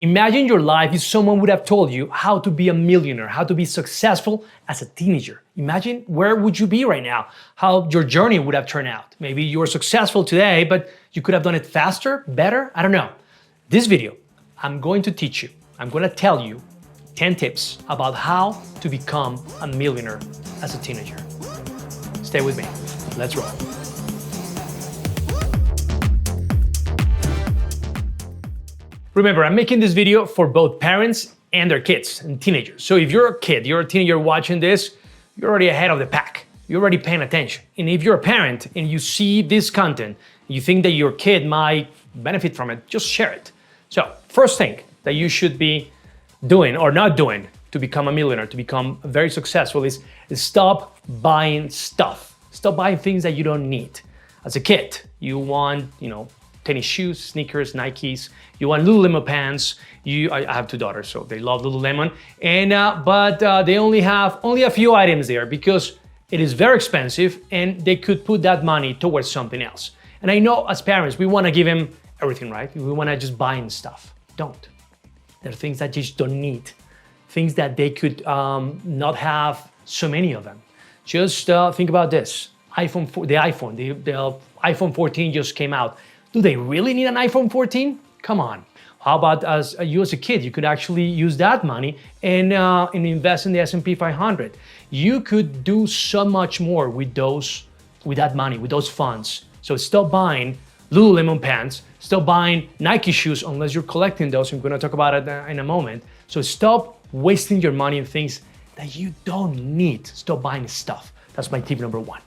Imagine your life if someone would have told you how to be a millionaire, how to be successful as a teenager. Imagine where would you be right now, how your journey would have turned out. Maybe you're successful today, but you could have done it faster, better, I don't know. This video, I'm going to teach you, I'm going to tell you 10 tips about how to become a millionaire as a teenager. Stay with me, let's roll. Remember, I'm making this video for both parents and their kids and teenagers. So if you're a kid, you're a teenager watching this, you're already ahead of the pack. You're already paying attention. And if you're a parent and you see this content, you think that your kid might benefit from it, just share it. So first thing that you should be doing or not doing to become a millionaire, to become very successful is stop buying stuff. Stop buying things that you don't need. As a kid, you want, tennis shoes, sneakers, Nikes. You want Lululemon pants. I have two daughters, so they love Lululemon. But they only have a few items there because it is very expensive and they could put that money towards something else. And I know as parents, we want to give them everything, right? We want to just buy stuff. Don't. There are things that you just don't need. Things that they could not have so many of them. Just think about this. The iPhone 14 just came out. Do they really need an iPhone 14? Come on. How about you as a kid? You could actually use that money and invest in the S&P 500. You could do so much more with that money, with those funds. So stop buying Lululemon pants, stop buying Nike shoes unless you're collecting those. I'm going to talk about it in a moment. So stop wasting your money on things that you don't need. Stop buying stuff. That's my tip number one.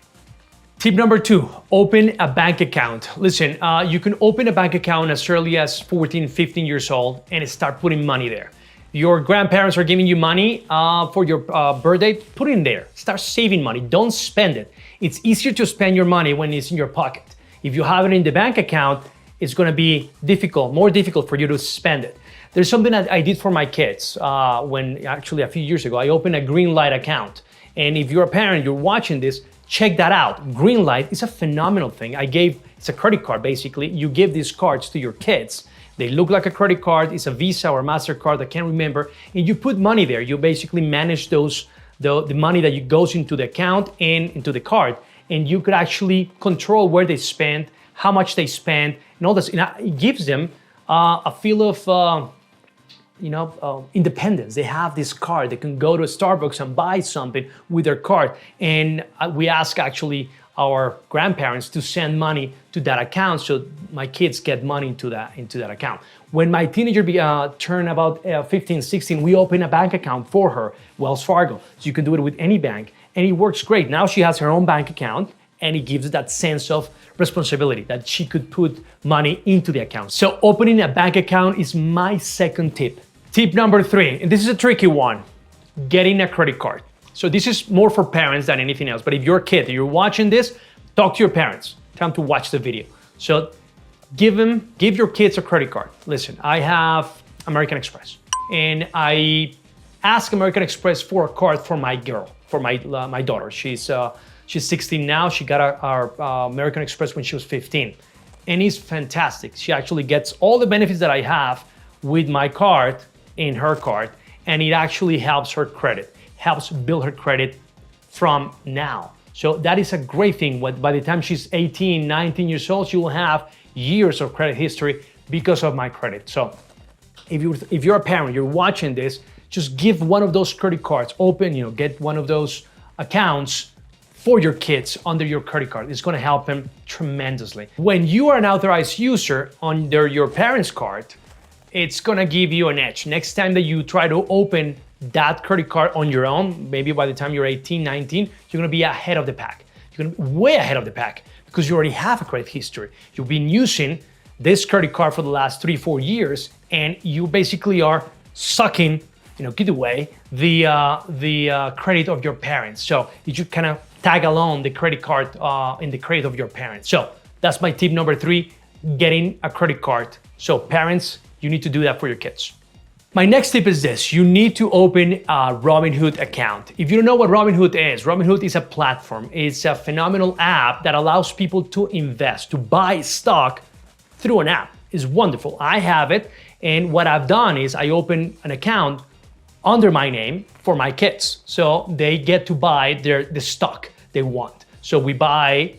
Tip number two, open a bank account. Listen, you can open a bank account as early as 14, 15 years old and start putting money there. Your grandparents are giving you money for your birthday, put it in there. Start saving money, don't spend it. It's easier to spend your money when it's in your pocket. If you have it in the bank account, it's gonna be more difficult for you to spend it. There's something that I did for my kids when actually a few years ago, I opened a Greenlight account. And if you're a parent, you're watching this, check that out. Greenlight is a phenomenal thing. It's a credit card basically. You give these cards to your kids. They look like a credit card. It's a Visa or MasterCard, I can't remember. And you put money there. You basically manage the money that goes into the account and into the card. And you could actually control where they spend, how much they spend, and all this. And it gives them a feel of independence. They have this card. They can go to a Starbucks and buy something with their card. And we ask actually our grandparents to send money to that account so my kids get money into that account. When my teenager turned about 15, 16, we opened a bank account for her, Wells Fargo. So you can do it with any bank and it works great. Now she has her own bank account and it gives that sense of responsibility that she could put money into the account. So opening a bank account is my second tip. Tip number three, and this is a tricky one, getting a credit card. So this is more for parents than anything else, but if you're a kid, you're watching this, talk to your parents, tell them to watch the video. So give your kids a credit card. Listen, I have American Express, and I asked American Express for a card for my girl, for my daughter. She's 16 now. She got our American Express when she was 15, and it's fantastic. She actually gets all the benefits that I have with my card in her card, and it actually helps her credit, helps build her credit from now. So that is a great thing. By the time she's 18, 19 years old, she will have years of credit history because of my credit. So if you're a parent, you're watching this, just give one of those credit cards, get one of those accounts for your kids under your credit card. It's gonna help them tremendously. When you are an authorized user under your parents' card, it's gonna give you an edge. Next time that you try to open that credit card on your own, maybe by the time you're 18, 19, you're gonna be ahead of the pack. You're gonna be way ahead of the pack because you already have a credit history. You've been using this credit card for the last 3-4 years, and you basically are sucking, get away the credit of your parents. So you should kind of tag along the credit card in the credit of your parents. So that's my tip number 3, getting a credit card. So parents, you need to do that for your kids. My next tip is this. You need to open a Robinhood account. If you don't know what Robinhood is a platform. It's a phenomenal app that allows people to invest, to buy stock through an app. It's wonderful. I have it And what I've done is I open an account under my name for my kids. So they get to buy the stock they want. So we buy,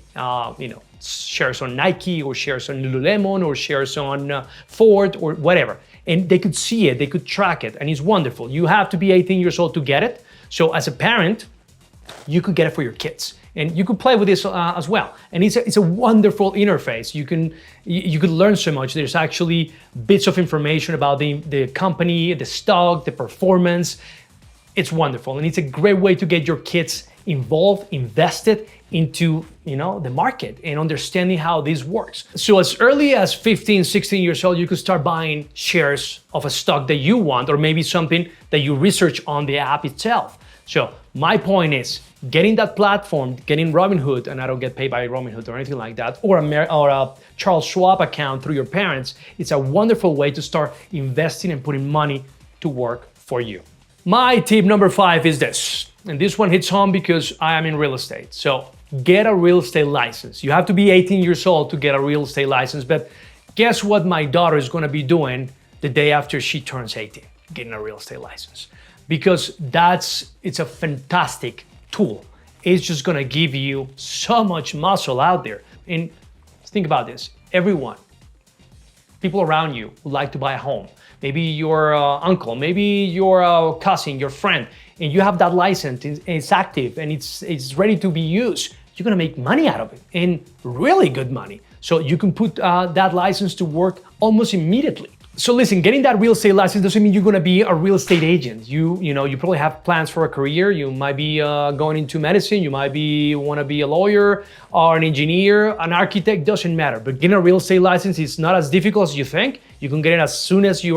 shares on Nike or shares on Lululemon or shares on Ford or whatever. And they could see it, they could track it, and it's wonderful. You have to be 18 years old to get it. So as a parent, you could get it for your kids. And you could play with this as well. And it's a wonderful interface. You could learn so much. There's actually bits of information about the company, the stock, the performance. It's wonderful. And it's a great way to get your kids involved, invested into the market and understanding how this works. So as early as 15, 16 years old, you could start buying shares of a stock that you want, or maybe something that you research on the app itself. So my point is, getting that platform, getting Robinhood, and I don't get paid by Robinhood or anything like that, or a Charles Schwab account through your parents, it's a wonderful way to start investing and putting money to work for you. My tip number 5 is this, and this one hits home because I am in real estate. So get a real estate license. You have to be 18 years old to get a real estate license, but guess what my daughter is gonna be doing the day after she turns 18? Getting a real estate license. Because it's a fantastic tool. It's just gonna give you so much muscle out there. And think about this, everyone, people around you would like to buy a home. Maybe your uncle, maybe your cousin, your friend, and you have that license, and it's active and it's ready to be used. You're gonna make money out of it, and really good money. So you can put that license to work almost immediately. So listen, getting that real estate license doesn't mean you're gonna be a real estate agent. You probably have plans for a career. You might be going into medicine. You might wanna be a lawyer or an engineer, an architect, doesn't matter. But getting a real estate license is not as difficult as you think. You can get it as soon as you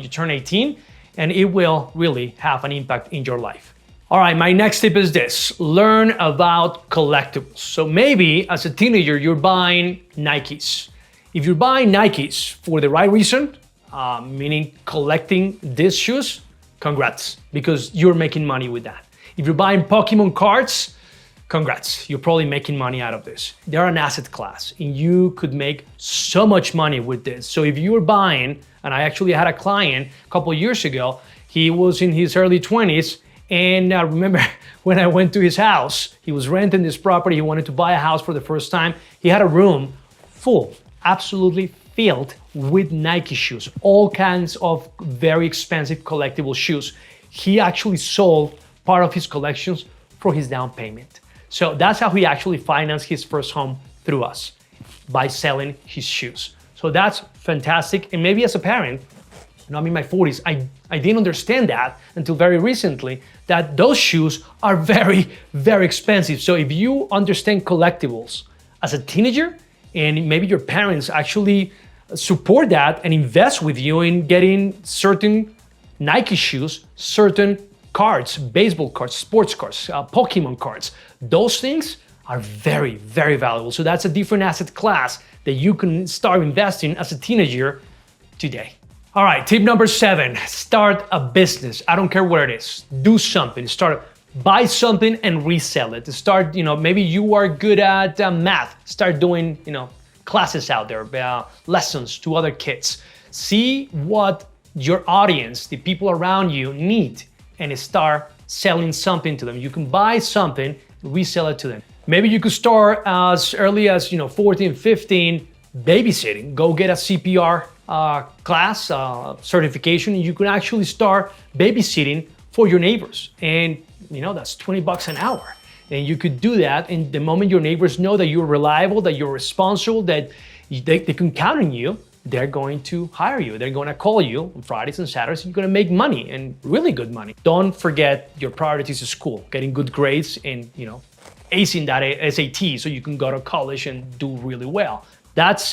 turn 18, and it will really have an impact in your life. All right, my next tip is this: learn about collectibles. So maybe as a teenager, you're buying Nikes. If you're buying Nikes for the right reason, meaning collecting these shoes, congrats, because you're making money with that. If you're buying Pokemon cards, congrats, you're probably making money out of this. They're an asset class, and you could make so much money with this. So if you're buying, and I actually had a client a couple of years ago, he was in his early 20s, and I remember when I went to his house, he was renting this property, he wanted to buy a house for the first time. He had a room full, absolutely filled with Nike shoes, all kinds of very expensive collectible shoes. He actually sold part of his collections for his down payment. So that's how he actually financed his first home through us, by selling his shoes. So that's fantastic. And maybe as a parent, I'm in my 40s, I didn't understand that until very recently, that those shoes are very, very expensive. So if you understand collectibles as a teenager, and maybe your parents actually support that and invest with you in getting certain Nike shoes, certain cards, baseball cards, sports cards, Pokemon cards. Those things are very, very valuable. So that's a different asset class that you can start investing as a teenager today. All right, tip number 7, start a business. I don't care what it is. Do something. Buy something and resell it. Start, maybe you are good at math. Start doing, classes out there, lessons to other kids. See what your audience, the people around you need, and start selling something to them. You can buy something, resell it to them. Maybe you could start as early as 14, 15, babysitting. Go get a CPR class, certification. You can actually start babysitting for your neighbors. And that's $20 an hour. And you could do that. And the moment your neighbors know that you're reliable, that you're responsible, that they can count on you, they're going to hire you. They're going to call you on Fridays and Saturdays. You're going to make money, and really good money. Don't forget your priorities is school, getting good grades and, acing that SAT so you can go to college and do really well. That's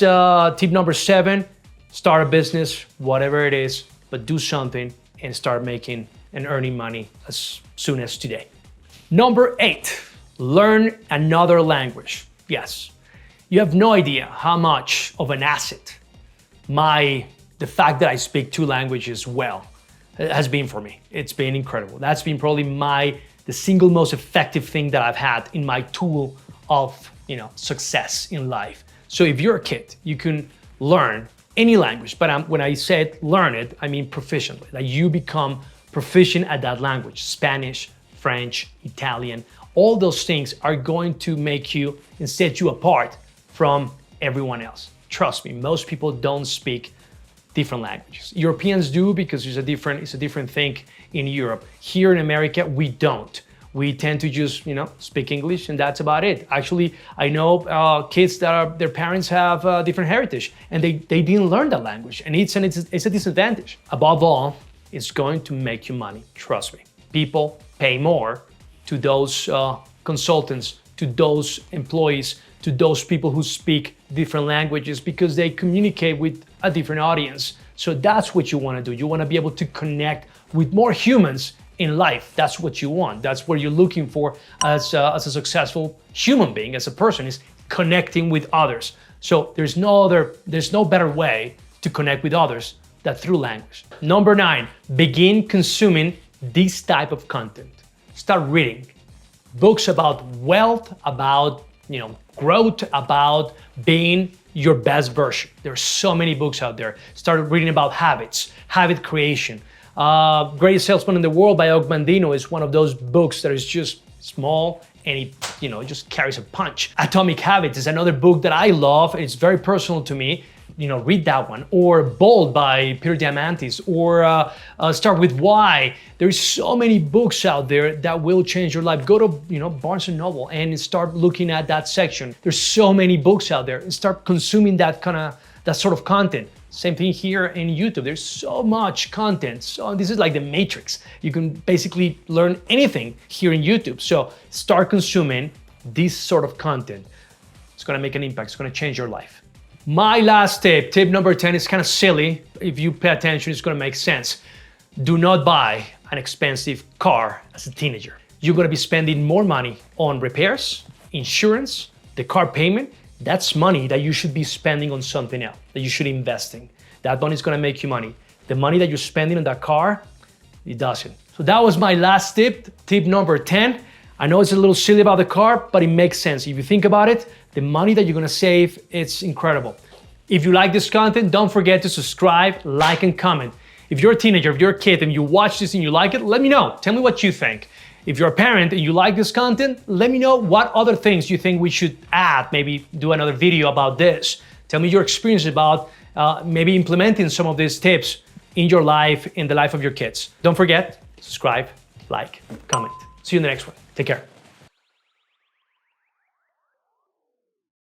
tip number 7. Start a business, whatever it is, but do something and start making and earning money as soon as today. Number 8, learn another language. Yes, you have no idea how much of an asset the fact that I speak 2 languages well has been for me. It's been incredible. That's been probably the single most effective thing that I've had in my tool of success in life. So if you're a kid, you can learn any language, but when I said learn it, I mean proficiently, like you become proficient at that language. Spanish, French, Italian, all those things are going to make you and set you apart from everyone else. Trust me, most people don't speak different languages. Europeans do because it's a different thing in Europe. Here in America, we don't. We tend to just, speak English and that's about it. Actually, I know kids that their parents have different heritage and they didn't learn that language, and it's a disadvantage. Above all, it's going to make you money, trust me. People pay more to those consultants, to those employees, to those people who speak different languages because they communicate with a different audience. So that's what you want to do. You want to be able to connect with more humans in life. That's what you want. That's what you're looking for as a successful human being, as a person, is connecting with others. So there's no better way to connect with others than through language. Number 9, begin consuming this type of content. Start reading books about wealth, about growth, about being your best version. There's so many books out there. Start reading about habits, habit creation. Greatest Salesman in the World by Og Mandino is one of those books that is just small and it just carries a punch. Atomic Habits is another book that I love. It's very personal to me. Read that one. Or Bold by Peter Diamandis, or Start With Why. There's so many books out there that will change your life. Go to Barnes & Noble and start looking at that section. There's so many books out there, and start consuming that sort of content. Same thing here in YouTube. There's so much content. So this is like the Matrix. You can basically learn anything here in YouTube. So start consuming this sort of content. It's gonna make an impact. It's gonna change your life. My last tip number 10, is kind of silly. If you pay attention, it's gonna make sense. Do not buy an expensive car as a teenager. You're gonna be spending more money on repairs, insurance, the car payment. That's money that you should be spending on something else, that you should invest in. That money is gonna make you money. The money that you're spending on that car, it doesn't. So that was my last tip number 10. I know it's a little silly about the car, but it makes sense. If you think about it, the money that you're gonna save, it's incredible. If you like this content, don't forget to subscribe, like, and comment. If you're a teenager, if you're a kid and you watch this and you like it, let me know. Tell me what you think. If you're a parent and you like this content, let me know what other things you think we should add. Maybe do another video about this. Tell me your experience about maybe implementing some of these tips in your life, in the life of your kids. Don't forget, subscribe, like, comment. See you in the next one. Take care.